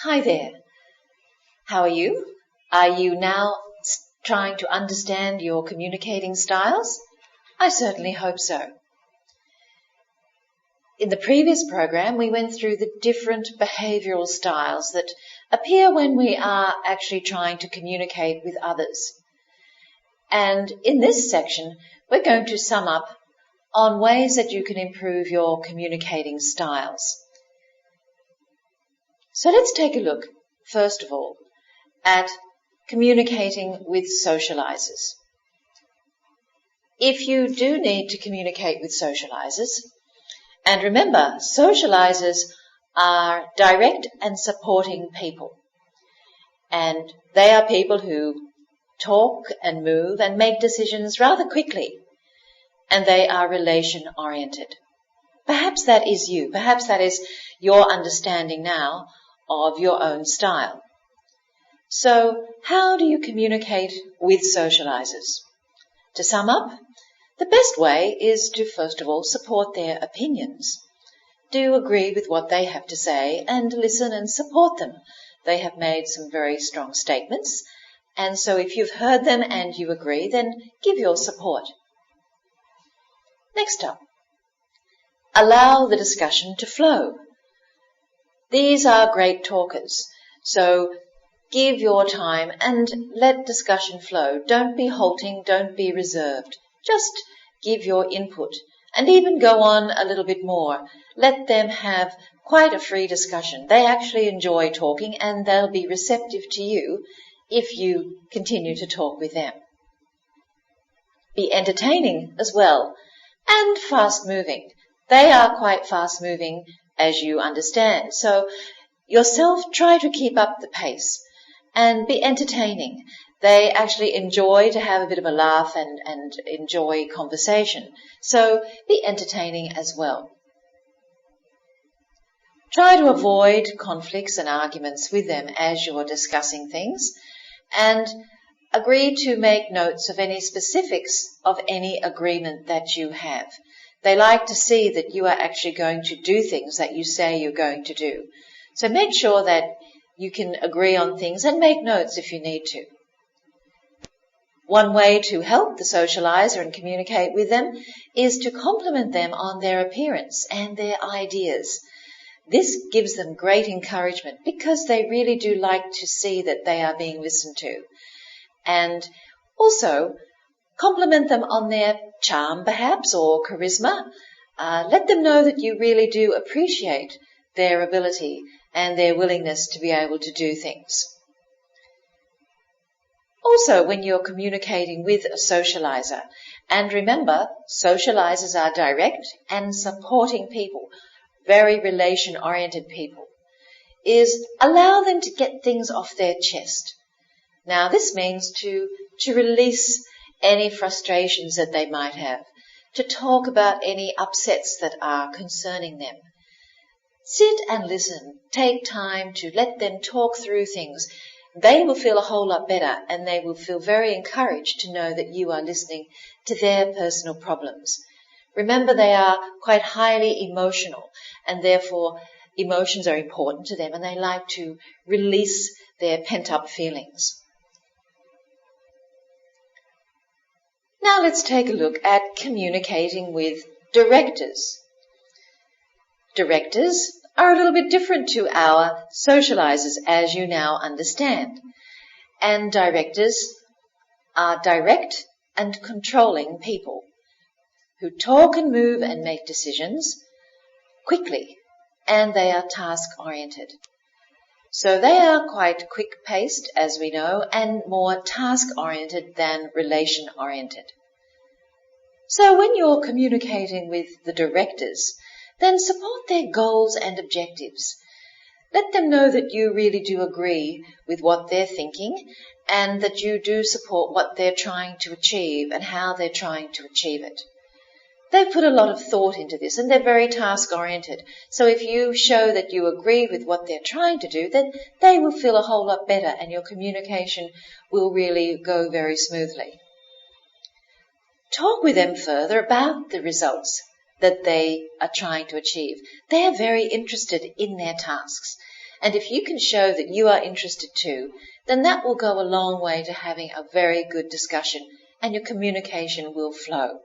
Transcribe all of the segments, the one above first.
Hi there. How are you? Are you now trying to understand your communicating styles? I certainly hope so. In the previous program, we went through the different behavioral styles that appear when we are actually trying to communicate with others. And in this section, we're going to sum up on ways that you can improve your communicating styles. So let's take a look, first of all, at communicating with socializers. If you do need to communicate with socializers, and remember, socializers are direct and supporting people. And they are people who talk and move and make decisions rather quickly. And they are relation-oriented. Perhaps that is you. Perhaps that is your understanding now of your own style. So, how do you communicate with socializers? To sum up, the best way is to first of all support their opinions. Do agree with what they have to say and listen and support them. They have made some very strong statements, and so if you've heard them and you agree, then give your support. Next up, allow the discussion to flow. These are great talkers, so give your time and let discussion flow. Don't be halting, don't be reserved. Just give your input and even go on a little bit more. Let them have quite a free discussion. They actually enjoy talking and they'll be receptive to you if you continue to talk with them. Be entertaining as well and fast-moving. They are quite fast-moving, as you understand. So yourself, try to keep up the pace and be entertaining. They actually enjoy to have a bit of a laugh and enjoy conversation. So be entertaining as well. Try to avoid conflicts and arguments with them as you're discussing things, and agree to make notes of any specifics of any agreement that you have. They like to see that you are actually going to do things that you say you're going to do. So make sure that you can agree on things and make notes if you need to. One way to help the socializer and communicate with them is to compliment them on their appearance and their ideas. This gives them great encouragement because they really do like to see that they are being listened to. And also, compliment them on their charm, perhaps, or charisma. Let them know that you really do appreciate their ability and their willingness to be able to do things. Also, when you're communicating with a socializer, and remember, socializers are direct and supporting people, very relation-oriented people, is allow them to get things off their chest. Now, this means to release any frustrations that they might have, to talk about any upsets that are concerning them. Sit and listen. Take time to let them talk through things. They will feel a whole lot better and they will feel very encouraged to know that you are listening to their personal problems. Remember, they are quite highly emotional and therefore emotions are important to them and they like to release their pent-up feelings. Now let's take a look at communicating with directors. Directors are a little bit different to our socializers, as you now understand. And directors are direct and controlling people who talk and move and make decisions quickly, and they are task-oriented. So they are quite quick-paced, as we know, and more task-oriented than relation-oriented. So when you're communicating with the directors, then support their goals and objectives. Let them know that you really do agree with what they're thinking and that you do support what they're trying to achieve and how they're trying to achieve it. They put a lot of thought into this and they're very task-oriented. So if you show that you agree with what they're trying to do, then they will feel a whole lot better and your communication will really go very smoothly. Talk with them further about the results that they are trying to achieve. They are very interested in their tasks And if you can show that you are interested too, then that will go a long way to having a very good discussion, and your communication will flow.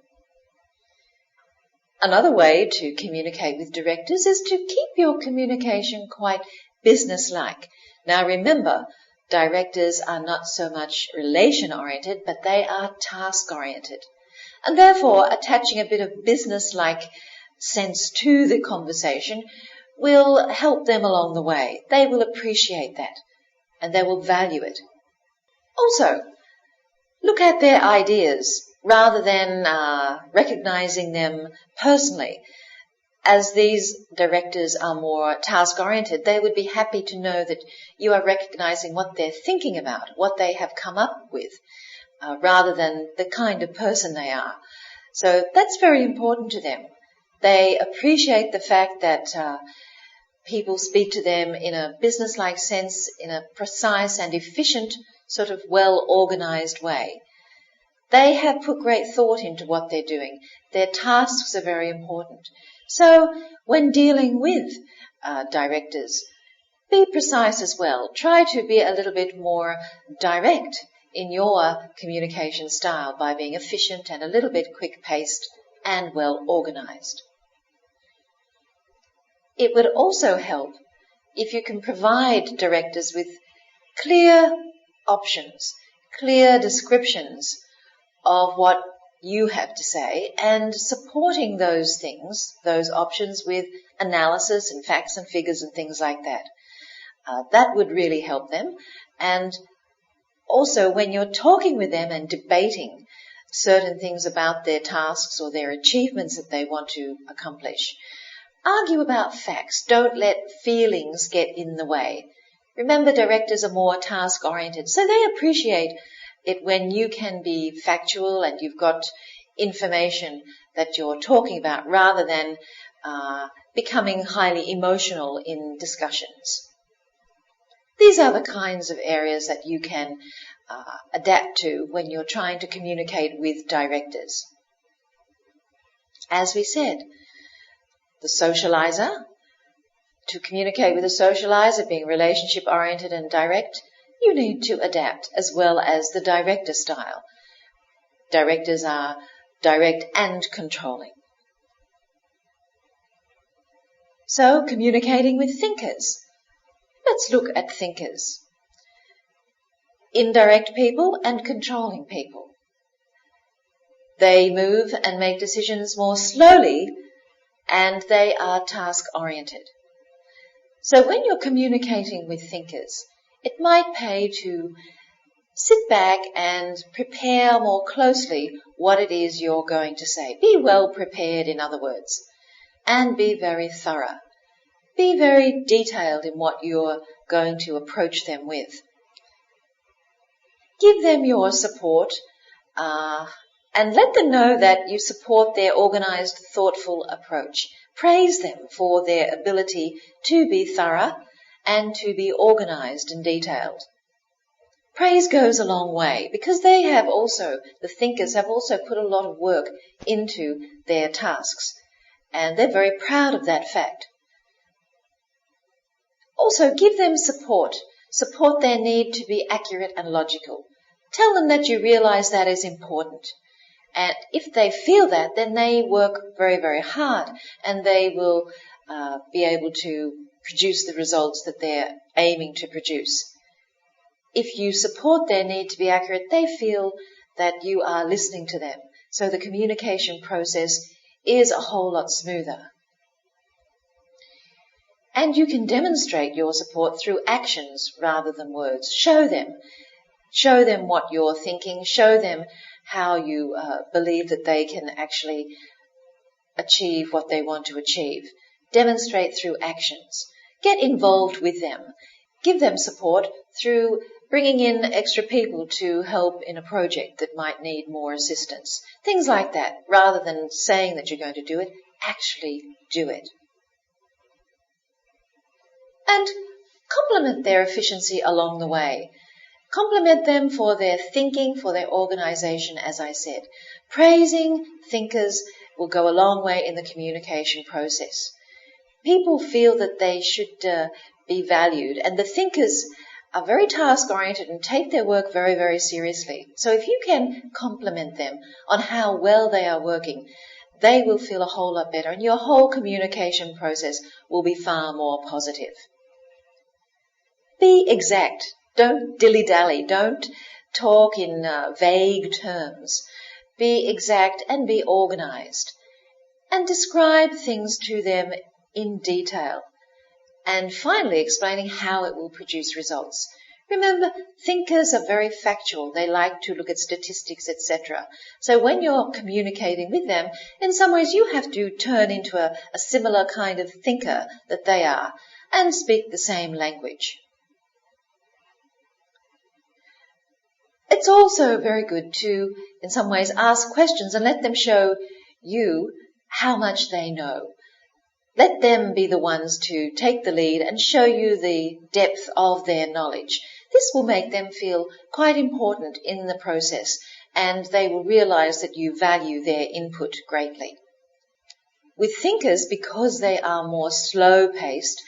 Another way to communicate with directors is to keep your communication quite businesslike. Now remember, directors are not so much relation-oriented, but they are task-oriented. And therefore, attaching a bit of business-like sense to the conversation will help them along the way. They will appreciate that, and they will value it. Also, look at their ideas rather than recognizing them personally. As these directors are more task-oriented, they would be happy to know that you are recognizing what they're thinking about, what they have come up with, rather than the kind of person they are. So that's very important to them. They appreciate the fact that people speak to them in a business-like sense, in a precise and efficient, sort of well-organized way. They have put great thought into what they're doing. Their tasks are very important. So when dealing with directors, be precise as well. Try to be a little bit more direct in your communication style by being efficient and a little bit quick-paced and well-organized. It would also help if you can provide directors with clear options, clear descriptions of what you have to say, and supporting those things, those options, with analysis and facts and figures and things like that. That would really help them. And also, when you're talking with them and debating certain things about their tasks or their achievements that they want to accomplish, argue about facts. Don't let feelings get in the way. Remember, directors are more task-oriented, so they appreciate it when you can be factual and you've got information that you're talking about, rather than becoming highly emotional in discussions. These are the kinds of areas that you can adapt to when you're trying to communicate with directors. As we said, the socializer, to communicate with a socializer, being relationship-oriented and direct, you need to adapt, as well as the director style. Directors are direct and controlling. So, communicating with thinkers. Let's look at thinkers. Indirect people and controlling people. They move and make decisions more slowly, and they are task-oriented. So when you're communicating with thinkers, it might pay to sit back and prepare more closely what it is you're going to say. Be well prepared, in other words, and be very thorough. Be very detailed in what you're going to approach them with. Give them your support, and let them know that you support their organized, thoughtful approach. Praise them for their ability to be thorough and to be organized and detailed. Praise goes a long way, because they have also, the thinkers have also put a lot of work into their tasks, and they're very proud of that fact. Also, give them support. Support their need to be accurate and logical. Tell them that you realize that is important. And if they feel that, then they work very, very hard, and they will be able to produce the results that they're aiming to produce. If you support their need to be accurate, they feel that you are listening to them. So the communication process is a whole lot smoother. And you can demonstrate your support through actions rather than words. Show them what you're thinking. Show them how you believe that they can actually achieve what they want to achieve. Demonstrate through actions. Get involved with them. Give them support through bringing in extra people to help in a project that might need more assistance. Things like that. Rather than saying that you're going to do it, actually do it. And compliment their efficiency along the way. Compliment them for their thinking, for their organization, as I said. Praising thinkers will go a long way in the communication process. People feel that they should be valued. And the thinkers are very task-oriented and take their work very, very seriously. So if you can compliment them on how well they are working, they will feel a whole lot better, and your whole communication process will be far more positive. Be exact. Don't dilly-dally. Don't talk in vague terms. Be exact and be organized. And describe things to them in detail. And finally, explaining how it will produce results. Remember, thinkers are very factual. They like to look at statistics, etc. So when you're communicating with them, in some ways you have to turn into a similar kind of thinker that they are and speak the same language. It's also very good to, in some ways, ask questions and let them show you how much they know. Let them be the ones to take the lead and show you the depth of their knowledge. This will make them feel quite important in the process, and they will realize that you value their input greatly. With thinkers, because they are more slow-paced,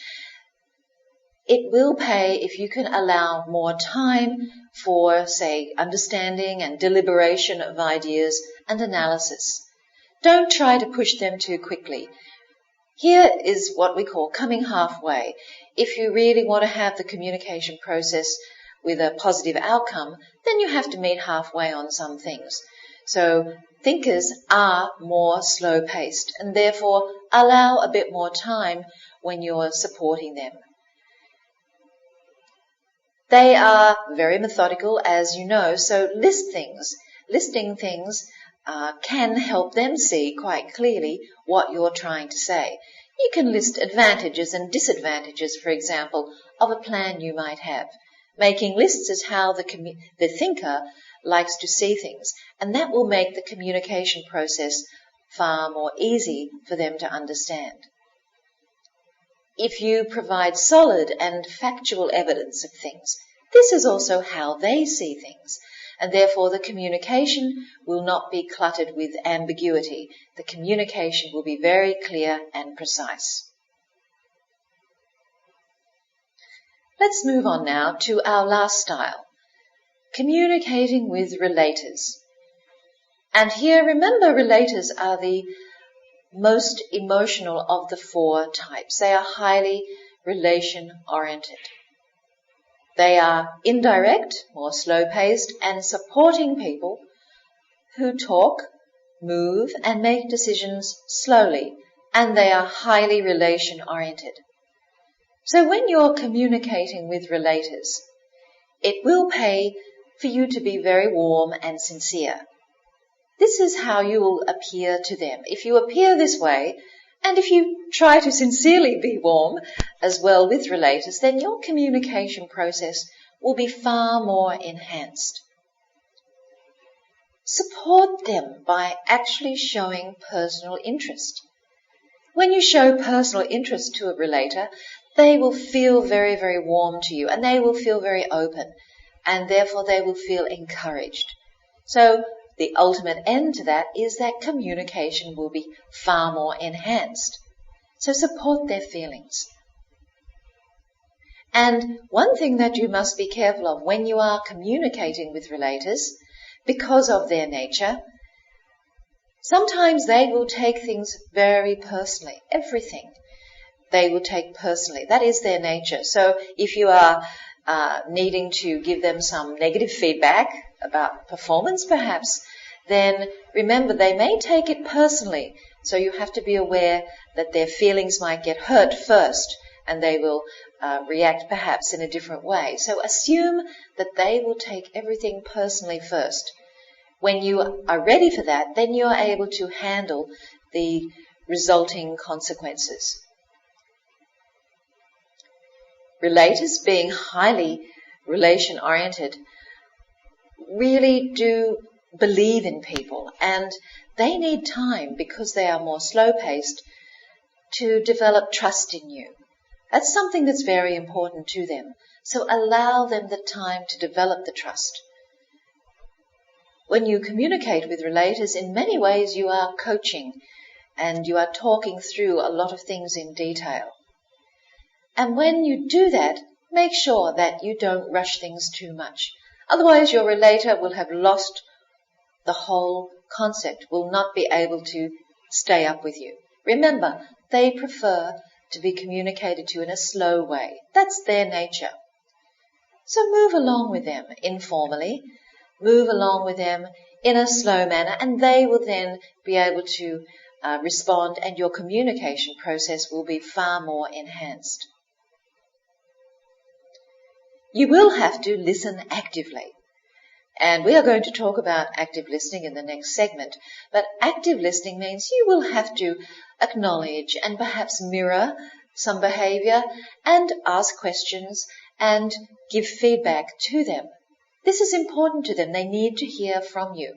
it will pay if you can allow more time for, say, understanding and deliberation of ideas and analysis. Don't try to push them too quickly. Here is what we call coming halfway. If you really want to have the communication process with a positive outcome, then you have to meet halfway on some things. So thinkers are more slow-paced and therefore allow a bit more time when you're supporting them. They are very methodical, as you know, so listing things can help them see quite clearly what you're trying to say. You can list advantages and disadvantages, for example, of a plan you might have. Making lists is how the thinker likes to see things, and that will make the communication process far more easy for them to understand. If you provide solid and factual evidence of things, this is also how they see things, and therefore the communication will not be cluttered with ambiguity. The communication will be very clear and precise. Let's move on now to our last style, communicating with relators. And here, remember, relators are the most emotional of the four types. They are highly relation-oriented. They are indirect, more slow-paced, and supporting people who talk, move, and make decisions slowly, and they are highly relation-oriented. So when you're communicating with relators, it will pay for you to be very warm and sincere. This is how you will appear to them. If you appear this way, and if you try to sincerely be warm as well with relators, then your communication process will be far more enhanced. Support them by actually showing personal interest. When you show personal interest to a relator, they will feel very, very warm to you, and they will feel very open, and therefore they will feel encouraged. So the ultimate end to that is that communication will be far more enhanced. So support their feelings. And one thing that you must be careful of when you are communicating with relators, because of their nature, sometimes they will take things very personally. Everything they will take personally. That is their nature. So if you are needing to give them some negative feedback about performance perhaps, then remember they may take it personally. So you have to be aware that their feelings might get hurt first and they will react perhaps in a different way. So assume that they will take everything personally first. When you are ready for that, then you are able to handle the resulting consequences. Relators, being highly relation-oriented, really do believe in people, and they need time, because they are more slow-paced, to develop trust in you. That's something that's very important to them. So allow them the time to develop the trust. When you communicate with relators, in many ways you are coaching and you are talking through a lot of things in detail. And when you do that, make sure that you don't rush things too much. Otherwise, your relator will have lost the whole concept, will not be able to stay up with you. Remember, they prefer to be communicated to in a slow way. That's their nature. So move along with them informally, move along with them in a slow manner, and they will then be able to respond, and your communication process will be far more enhanced. You will have to listen actively. And we are going to talk about active listening in the next segment. But active listening means you will have to acknowledge and perhaps mirror some behavior and ask questions and give feedback to them. This is important to them. They need to hear from you.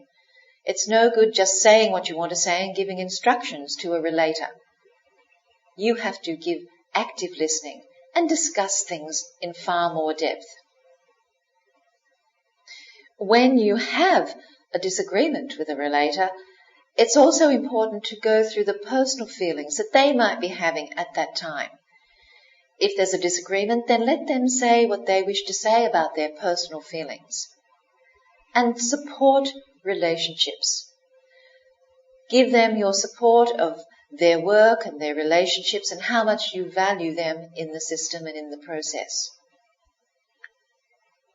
It's no good just saying what you want to say and giving instructions to a relator. You have to give active listening and discuss things in far more depth. When you have a disagreement with a relator, it's also important to go through the personal feelings that they might be having at that time. If there's a disagreement, then let them say what they wish to say about their personal feelings. And support relationships. Give them your support of their work and their relationships and how much you value them in the system and in the process.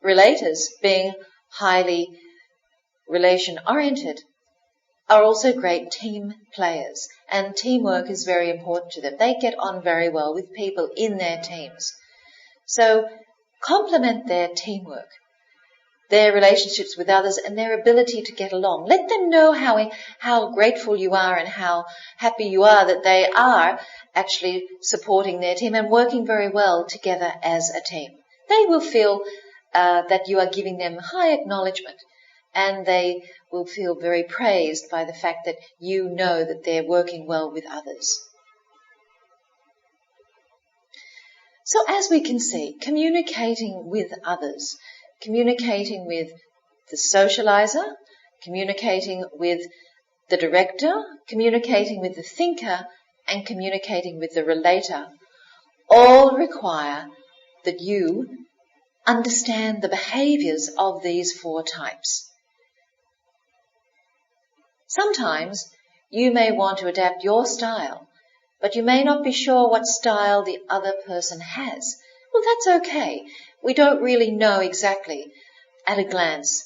Relators, being highly relation-oriented, are also great team players, and teamwork is very important to them. They get on very well with people in their teams. So complement their teamwork, their relationships with others, and their ability to get along. Let them know how grateful you are and how happy you are that they are actually supporting their team and working very well together as a team. They will feel that you are giving them high acknowledgement, and they will feel very praised by the fact that you know that they're working well with others. So as we can see, communicating with others, communicating with the socializer, communicating with the director, communicating with the thinker, and communicating with the relator all require that you understand the behaviors of these four types. Sometimes you may want to adapt your style, but you may not be sure what style the other person has. Well, that's okay. We don't really know exactly at a glance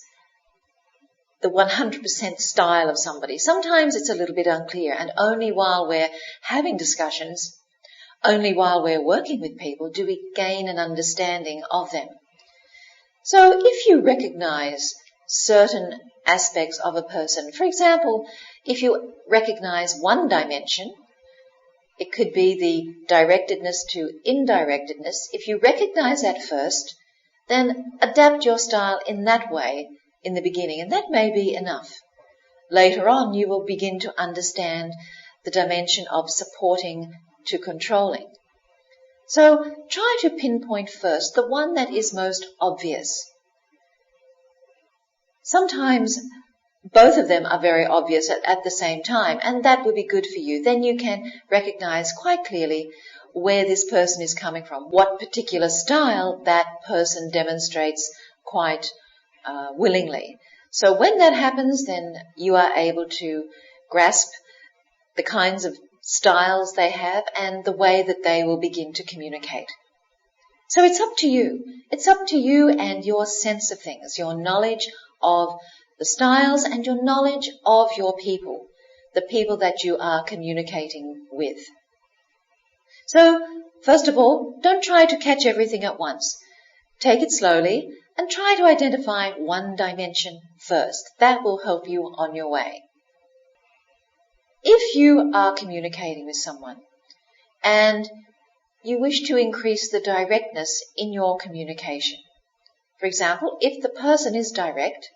the 100% style of somebody. Sometimes it's a little bit unclear, and only while we're having discussions, only while we're working with people do we gain an understanding of them. So if you recognize certain aspects of a person, for example, if you recognize one dimension, it could be the directedness to indirectedness. If you recognize that first, then adapt your style in that way in the beginning, and that may be enough. Later on, you will begin to understand the dimension of supporting to controlling. So try to pinpoint first the one that is most obvious. Sometimes both of them are very obvious at the same time, and that will be good for you. Then you can recognize quite clearly where this person is coming from, what particular style that person demonstrates quite willingly. So when that happens, then you are able to grasp the kinds of styles they have and the way that they will begin to communicate. So it's up to you. It's up to you and your sense of things, your knowledge of the styles and your knowledge of your people, the people that you are communicating with. So, first of all, don't try to catch everything at once. Take it slowly and try to identify one dimension first. That will help you on your way. If you are communicating with someone and you wish to increase the directness in your communication, for example, if the person is direct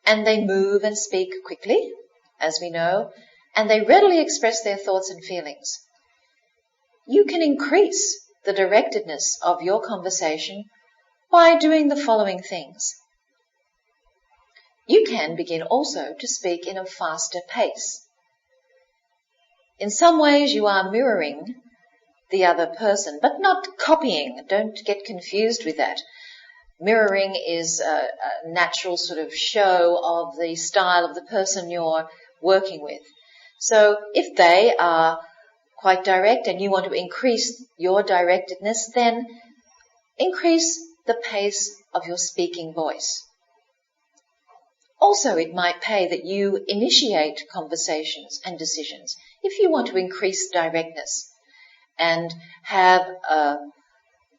and they move and speak quickly, as we know, and they readily express their thoughts and feelings, you can increase the directedness of your conversation by doing the following things. You can begin also to speak in a faster pace. In some ways, you are mirroring the other person, but not copying. Don't get confused with that. Mirroring is a natural sort of show of the style of the person you're working with. So if they are quite direct and you want to increase your directedness, then increase the pace of your speaking voice. Also, it might pay that you initiate conversations and decisions if you want to increase directness and have a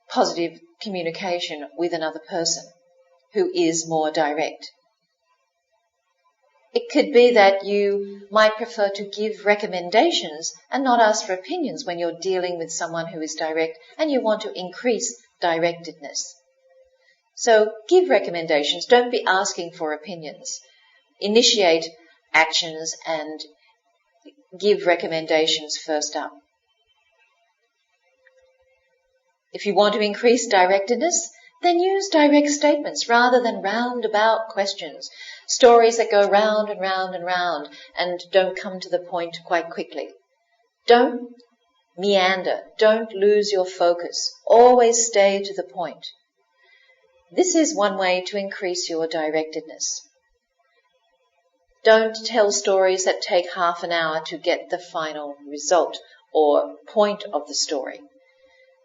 positive communication with another person who is more direct. It could be that you might prefer to give recommendations and not ask for opinions when you're dealing with someone who is direct and you want to increase directedness. So give recommendations. Don't be asking for opinions. Initiate actions and give recommendations first up. If you want to increase directedness, then use direct statements rather than roundabout questions, stories that go round and round and round and don't come to the point quite quickly. Don't meander. Don't lose your focus. Always stay to the point. This is one way to increase your directedness. Don't tell stories that take half an hour to get the final result or point of the story.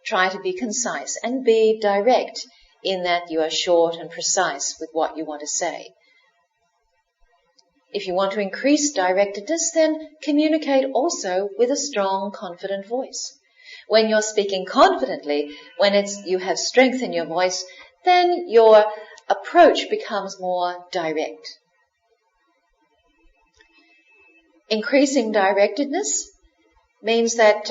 Try to be concise and be direct in that you are short and precise with what you want to say. If you want to increase directedness, then communicate also with a strong, confident voice. When you're speaking confidently, when you have strength in your voice, then your approach becomes more direct. Increasing directedness means that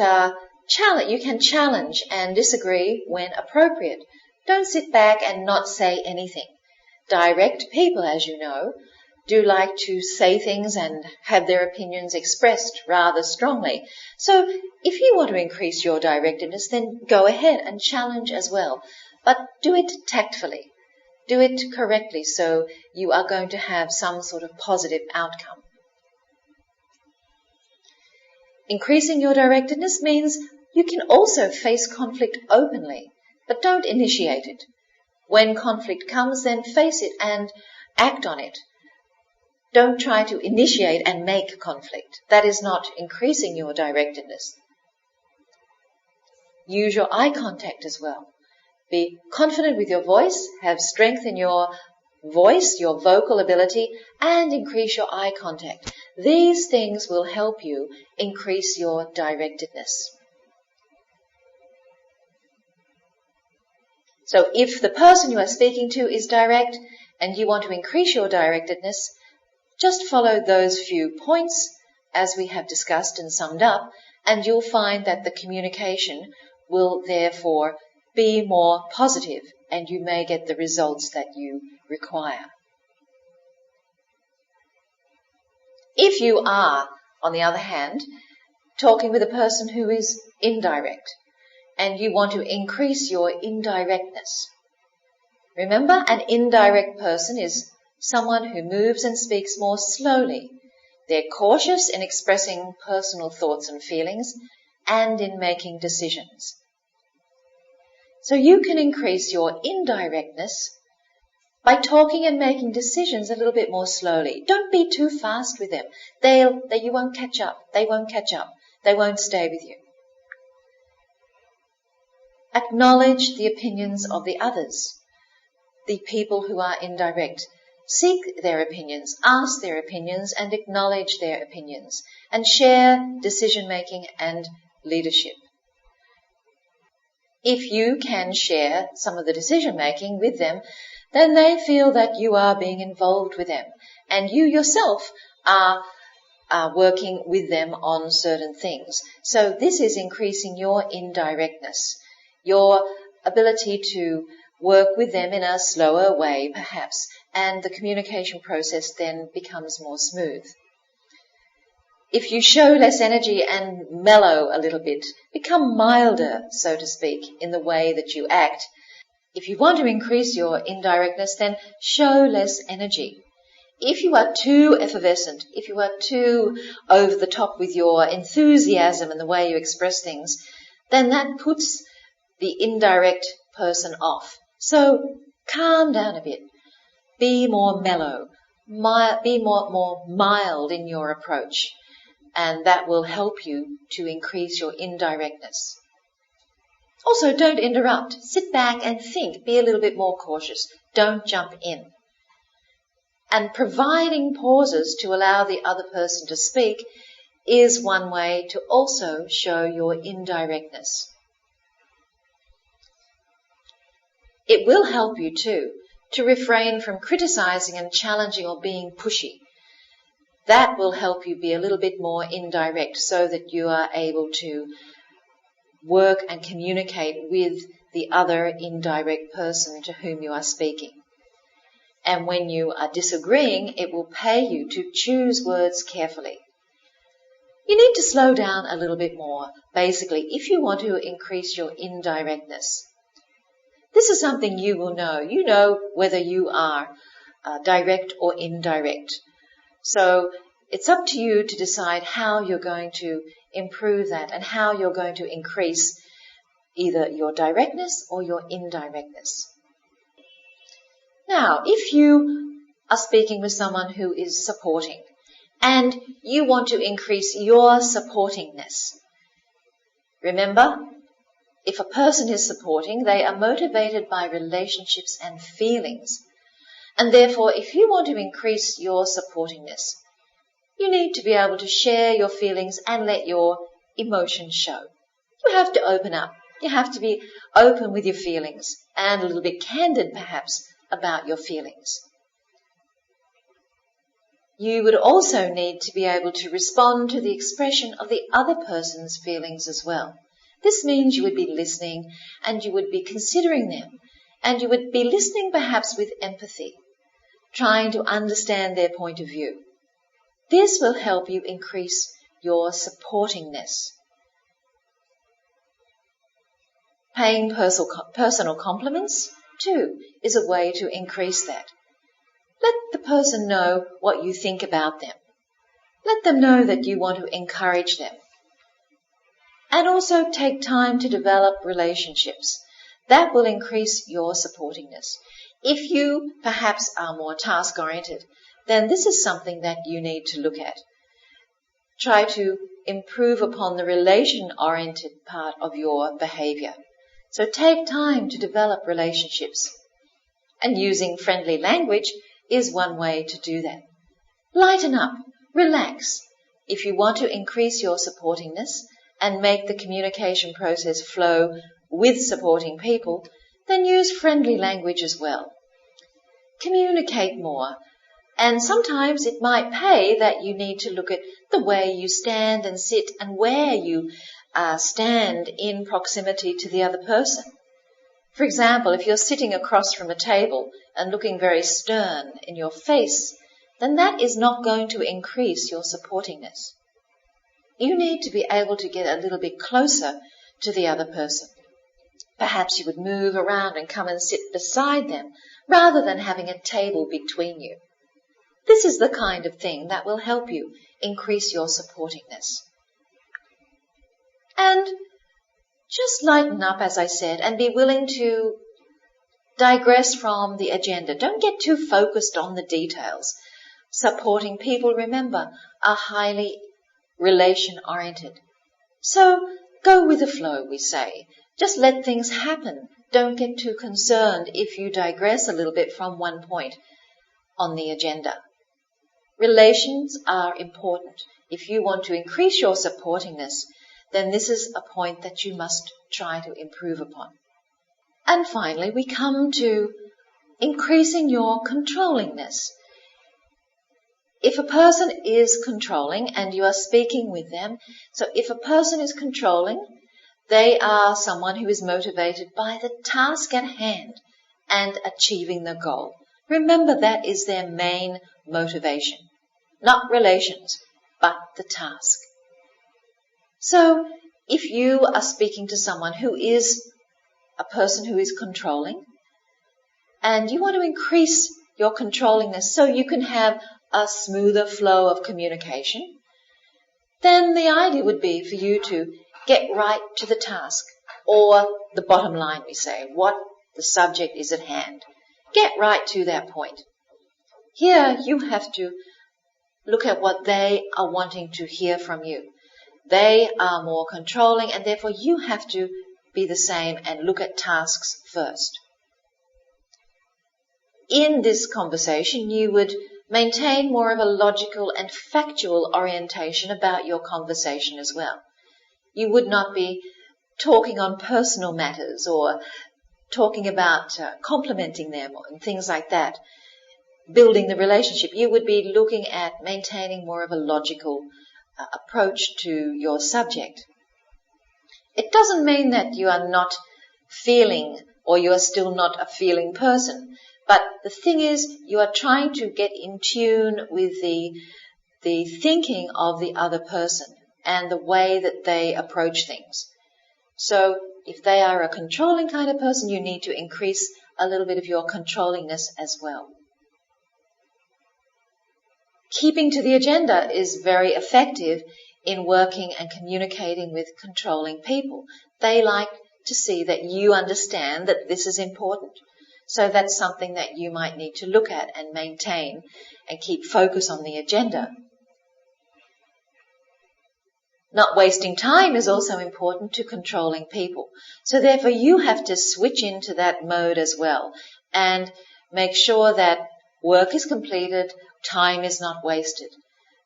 you can challenge and disagree when appropriate. Don't sit back and not say anything. Direct people, as you know, do like to say things and have their opinions expressed rather strongly. So if you want to increase your directedness, then go ahead and challenge as well. But do it tactfully. Do it correctly so you are going to have some sort of positive outcome. Increasing your directedness means you can also face conflict openly, but don't initiate it. When conflict comes, then face it and act on it. Don't try to initiate and make conflict. That is not increasing your directedness. Use your eye contact as well. Be confident with your voice, have strength in your voice, your vocal ability, and increase your eye contact. These things will help you increase your directedness. So if the person you are speaking to is direct and you want to increase your directedness, just follow those few points as we have discussed and summed up, and you'll find that the communication will therefore be more positive and you may get the results that you require. If you are, on the other hand, talking with a person who is indirect and you want to increase your indirectness, remember, an indirect person is someone who moves and speaks more slowly. They're cautious in expressing personal thoughts and feelings and in making decisions. So you can increase your indirectness by talking and making decisions a little bit more slowly. Don't be too fast with them. You won't catch up. They won't catch up. They won't stay with you. Acknowledge the opinions of the others, the people who are indirect. Seek their opinions, ask their opinions, and acknowledge their opinions, and share decision-making and leadership. If you can share some of the decision-making with them, then they feel that you are being involved with them, and you yourself are working with them on certain things. So this is increasing your indirectness, your ability to work with them in a slower way, perhaps, and the communication process then becomes more smooth. If you show less energy and mellow a little bit, become milder, so to speak, in the way that you act. If you want to increase your indirectness, then show less energy. If you are too effervescent, if you are too over the top with your enthusiasm and the way you express things, then that puts the indirect person off. So calm down a bit. Be more mellow. Be more mild in your approach. And that will help you to increase your indirectness. Also, don't interrupt. Sit back and think. Be a little bit more cautious. Don't jump in. And providing pauses to allow the other person to speak is one way to also show your indirectness. It will help you too to refrain from criticizing and challenging or being pushy. That will help you be a little bit more indirect so that you are able to work and communicate with the other indirect person to whom you are speaking. And when you are disagreeing, it will pay you to choose words carefully. You need to slow down a little bit more, basically, if you want to increase your indirectness. This is something you will know. You know whether you are direct or indirect. So it's up to you to decide how you're going to improve that and how you're going to increase either your directness or your indirectness. Now, if you are speaking with someone who is supporting and you want to increase your supportingness, remember, if a person is supporting, they are motivated by relationships and feelings. And therefore, if you want to increase your supportingness, you need to be able to share your feelings and let your emotions show. You have to open up. You have to be open with your feelings and a little bit candid, perhaps, about your feelings. You would also need to be able to respond to the expression of the other person's feelings as well. This means you would be listening and you would be considering them, and you would be listening perhaps with empathy, trying to understand their point of view. This will help you increase your supportingness. Paying personal compliments, too, is a way to increase that. Let the person know what you think about them. Let them know that you want to encourage them. And also take time to develop relationships. That will increase your supportingness. If you perhaps are more task-oriented, then this is something that you need to look at. Try to improve upon the relation-oriented part of your behavior. So take time to develop relationships. And using friendly language is one way to do that. Lighten up, relax. If you want to increase your supportingness and make the communication process flow with supporting people, then use friendly language as well. Communicate more. And sometimes it might pay that you need to look at the way you stand and sit and where you stand in proximity to the other person. For example, if you're sitting across from a table and looking very stern in your face, then that is not going to increase your supportingness. You need to be able to get a little bit closer to the other person. Perhaps you would move around and come and sit beside them rather than having a table between you. This is the kind of thing that will help you increase your supportingness. And just lighten up, as I said, and be willing to digress from the agenda. Don't get too focused on the details. Supporting people, remember, are highly relation-oriented. So go with the flow, we say. Just let things happen. Don't get too concerned if you digress a little bit from one point on the agenda. Relations are important. If you want to increase your supportingness, then this is a point that you must try to improve upon. And finally, we come to increasing your controllingness. If a person is controlling and you are speaking with them, so if a person is controlling, they are someone who is motivated by the task at hand and achieving the goal. Remember, that is their main motivation. Not relations, but the task. So, if you are speaking to someone who is a person who is controlling, and you want to increase your controllingness so you can have a smoother flow of communication, then the idea would be for you to Get right to the task, or the bottom line, we say, what the subject is at hand. Get right to that point. Here you have to look at what they are wanting to hear from you. They are more controlling, and therefore you have to be the same and look at tasks first. In this conversation, you would maintain more of a logical and factual orientation about your conversation as well. You would not be talking on personal matters or talking about complimenting them and things like that, building the relationship. You would be looking at maintaining more of a logical approach to your subject. It doesn't mean that you are not feeling or you are still not a feeling person, but the thing is you are trying to get in tune with the thinking of the other person and the way that they approach things. So if they are a controlling kind of person, you need to increase a little bit of your controllingness as well. Keeping to the agenda is very effective in working and communicating with controlling people. They like to see that you understand that this is important. So that's something that you might need to look at and maintain and keep focus on the agenda. Not wasting time is also important to controlling people. So therefore you have to switch into that mode as well and make sure that work is completed, time is not wasted.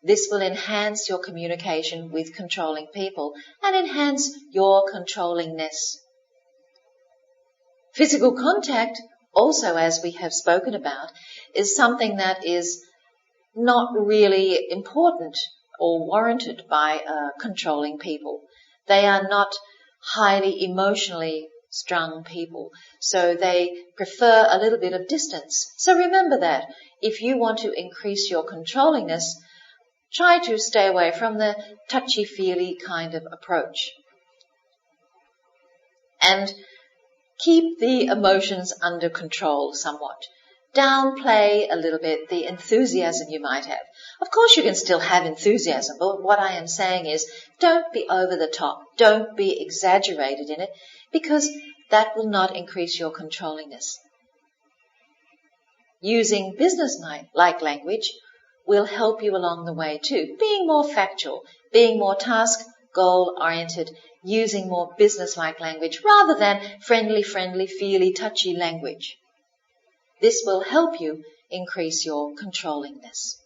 This will enhance your communication with controlling people and enhance your controllingness. Physical contact, also as we have spoken about, is something that is not really important or warranted by controlling people. They are not highly emotionally strung people, so they prefer a little bit of distance. So remember that if you want to increase your controllingness, try to stay away from the touchy-feely kind of approach. And keep the emotions under control somewhat. Downplay a little bit the enthusiasm you might have. Of course you can still have enthusiasm, but what I am saying is don't be over the top. Don't be exaggerated in it, because that will not increase your controllingness. Using business-like language will help you along the way too. Being more factual, being more task, goal-oriented, using more business-like language rather than friendly, feely, touchy language. This will help you increase your controllingness.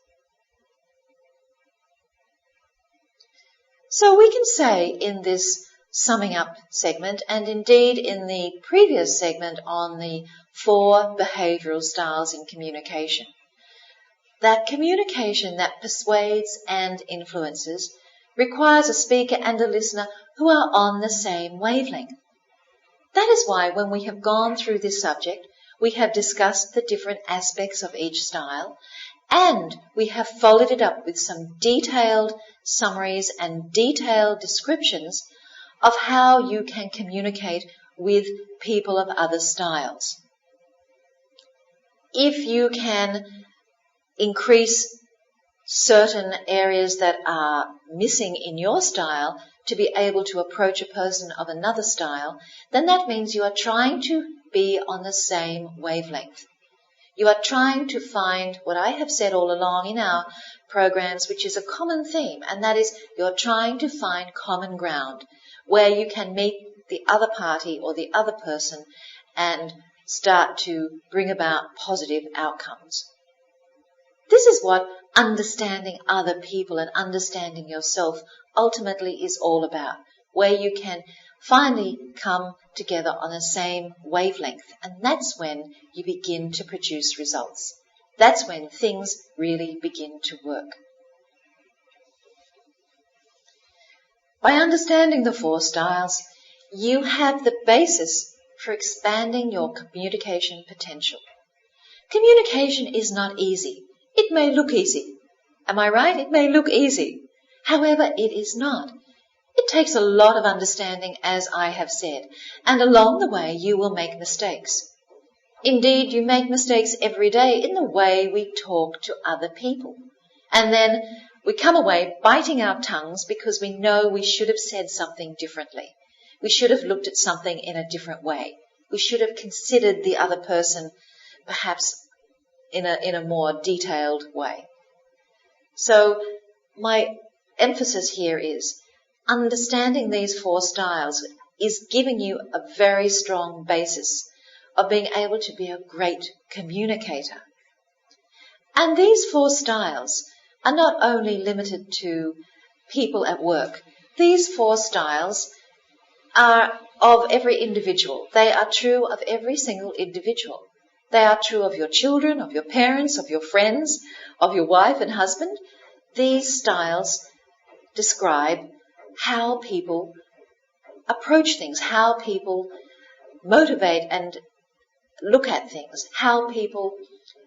So we can say in this summing up segment, and indeed in the previous segment on the 4 behavioral styles in communication, that communication that persuades and influences requires a speaker and a listener who are on the same wavelength. That is why when we have gone through this subject, we have discussed the different aspects of each style, and we have followed it up with some detailed summaries and detailed descriptions of how you can communicate with people of other styles. If you can increase certain areas that are missing in your style to be able to approach a person of another style, then that means you are trying to be on the same wavelength. You are trying to find what I have said all along in our programs, which is a common theme, and that is you're trying to find common ground where you can meet the other party or the other person and start to bring about positive outcomes. This is what understanding other people and understanding yourself ultimately is all about, where you can finally come together on the same wavelength, and that's when you begin to produce results. That's when things really begin to work. By understanding the 4 styles, you have the basis for expanding your communication potential. Communication is not easy. It may look easy. Am I right? It may look easy. However, it is not. It takes a lot of understanding, as I have said, and along the way you will make mistakes. Indeed, you make mistakes every day in the way we talk to other people. And then We come away biting our tongues because we know we should have said something differently. We should have looked at something in a different way. We should have considered the other person perhaps in a more detailed way. So my emphasis here is understanding these 4 styles is giving you a very strong basis of being able to be a great communicator. And these 4 styles are not only limited to people at work. These 4 styles are of every individual. They are true of every single individual. They are true of your children, of your parents, of your friends, of your wife and husband. These styles describe how people approach things, how people motivate and look at things, how people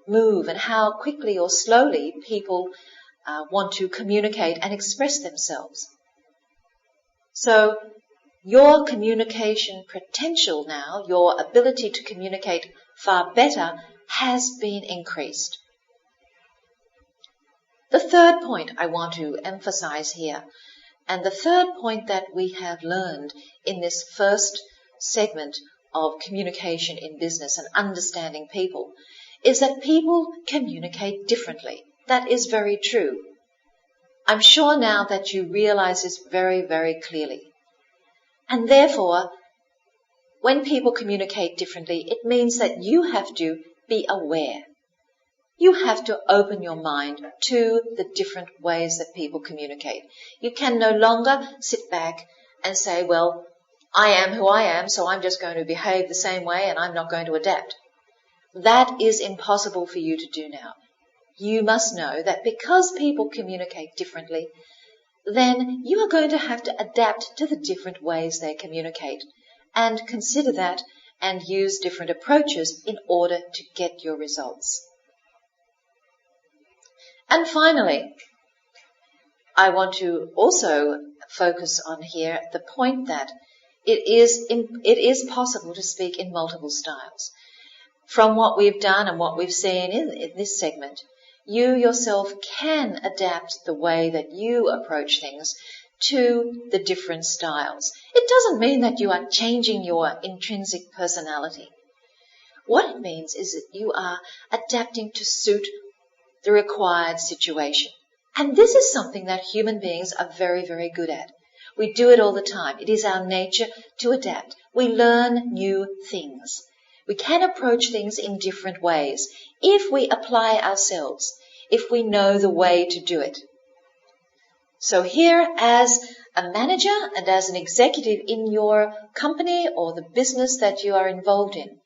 move, and how quickly or slowly people want to communicate and express themselves. So your communication potential now, your ability to communicate far better, has been increased. The third point I want to emphasize here, and the third point that we have learned in this first segment of communication in business and understanding people, is that people communicate differently. That is very true. I'm sure now that you realize this very, very clearly. And therefore, when people communicate differently, it means that you have to be aware. You have to open your mind to the different ways that people communicate. You can no longer sit back and say, well, I am who I am, so I'm just going to behave the same way and I'm not going to adapt. That is impossible for you to do now. You must know that because people communicate differently, then you are going to have to adapt to the different ways they communicate and consider that and use different approaches in order to get your results. And finally, I want to also focus on here the point that it is possible to speak in multiple styles. From what we've done and what we've seen in this segment, you yourself can adapt the way that you approach things to the different styles. It doesn't mean that you are changing your intrinsic personality. What it means is that you are adapting to suit the required situation. And this is something that human beings are very, very good at. We do it all the time. It is our nature to adapt. We learn new things. We can approach things in different ways if we apply ourselves, if we know the way to do it. So here, as a manager and as an executive in your company or the business that you are involved in,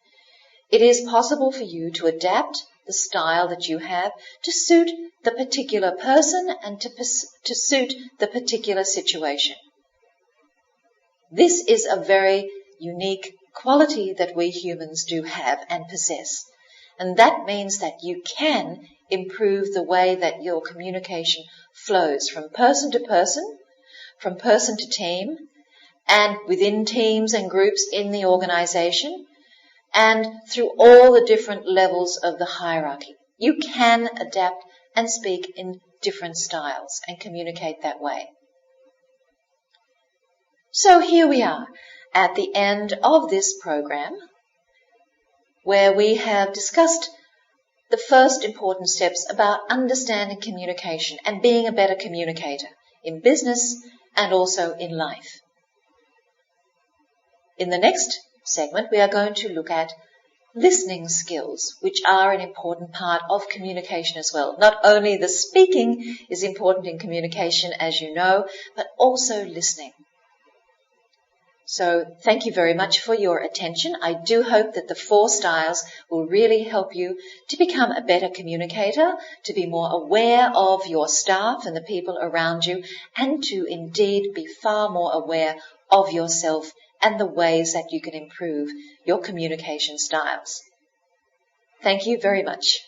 it is possible for you to adapt the style that you have to suit the particular person and to suit the particular situation. This is a very unique quality that we humans do have and possess. And that means that you can improve the way that your communication flows from person to team, and within teams and groups in the organization, and through all the different levels of the hierarchy. You can adapt and speak in different styles and communicate that way. So here we are at the end of this program, where we have discussed the first important steps about understanding communication and being a better communicator in business and also in life. In the next segment, we are going to look at listening skills, which are an important part of communication as well. Not only the speaking is important in communication, as you know, but also listening. So thank you very much for your attention. I do hope that the 4 styles will really help you to become a better communicator, to be more aware of your staff and the people around you, and to indeed be far more aware of yourself and the ways that you can improve your communication styles. Thank you very much.